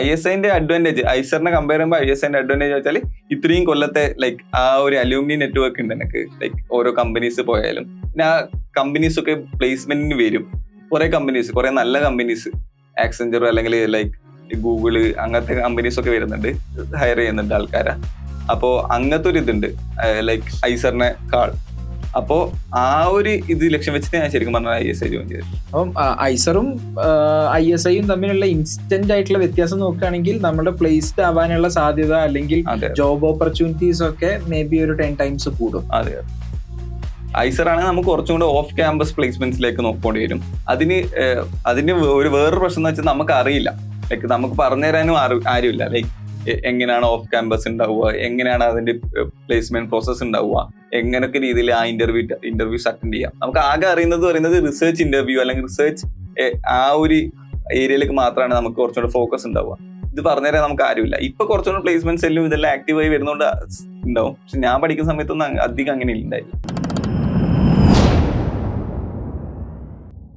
ISIന്റെ advantage ഐസറിനെ compare ചെയ്യുമ്പോൾ ISIന്റെ advantage വെച്ചാൽ ഇത്രയും കൊല്ലത്തെ ലൈക്ക് ആ ഒരു അലൂമിനി നെറ്റ്വർക്ക് ഉണ്ട് എനിക്ക്. ലൈക്ക് ഓരോ കമ്പനീസ് പോയാലും പിന്നെ ആ കമ്പനീസ് ഒക്കെ പ്ലേസ്മെന്റിന് വരും. കുറെ നല്ല കമ്പനീസ് ആക്സെഞ്ചർ അല്ലെങ്കിൽ ലൈക്ക് ഗൂഗിള് അങ്ങനത്തെ കമ്പനീസ് ഒക്കെ വരുന്നുണ്ട്, ഹയർ ചെയ്യുന്നുണ്ട് ആൾക്കാരെ. അപ്പോ അങ്ങനത്തെ ഒരു ഇതുണ്ട് ലൈക്ക് ഐസറിനെ കാൾ. അപ്പോ ആ ഒരു ഇത് ലക്ഷ്യം വെച്ചിട്ട് ഞാൻ ശരിക്കും പറഞ്ഞാൽ ISI ജോയിൻ ചെയ്തത്. അപ്പം ഐസറും ISIയും തമ്മിലുള്ള ഇൻസ്റ്റന്റ് ആയിട്ടുള്ള വ്യത്യാസം നോക്കുകയാണെങ്കിൽ നമ്മുടെ പ്ലേസ്ഡ് ആവാനുള്ള സാധ്യത അല്ലെങ്കിൽ ജോബ് ഓപ്പർച്യൂണിറ്റീസ് ഒക്കെ മേ ബി ഒരു 10 times കൂടും. അതെ, ഐസർ ആണെങ്കിൽ നമുക്ക് കുറച്ചും കൂടെ ഓഫ് ക്യാമ്പസ് പ്ലേസ്മെന്റ്സിലേക്ക് നോക്കേണ്ടി വരും. അതിന് വേറൊരു പ്രശ്നം എന്ന് വെച്ചാൽ നമുക്ക് അറിയില്ല, ലൈക്ക് നമുക്ക് പറഞ്ഞു തരാനും ആരുമില്ല. ലൈക്ക് എങ്ങനെയാണ് ഓഫ് ക്യാമ്പസ് ഉണ്ടാവുക, എങ്ങനെയാണ് അതിന്റെ പ്ലേസ്മെന്റ് പ്രോസസ് ഉണ്ടാവുക, എങ്ങനെയൊക്കെ രീതിയിൽ ആ ഇന്റർവ്യൂസ് അറ്റൻഡ് ചെയ്യാം. നമുക്ക് ആകെ പറയുന്നത് റിസർച്ച് ഇന്റർവ്യൂ അല്ലെങ്കിൽ റിസർച്ച് ആ ഒരു ഏരിയയിലേക്ക് മാത്രമാണ് നമുക്ക് കുറച്ചുകൂടെ ഫോക്കസ് ഉണ്ടാവുക. ഇത് പറഞ്ഞുതരാൻ നമുക്ക് ആരുമില്ല. ഇപ്പൊ കുറച്ചുകൂടെ പ്ലേസ്മെന്റ്സ് എല്ലാം ഇതെല്ലാം ആക്റ്റീവായി വരുന്നതുകൊണ്ട് ഉണ്ടാവും. പക്ഷെ ഞാൻ പഠിക്കുന്ന സമയത്തൊന്നും അധികം അങ്ങനെ ഉണ്ടായില്ല.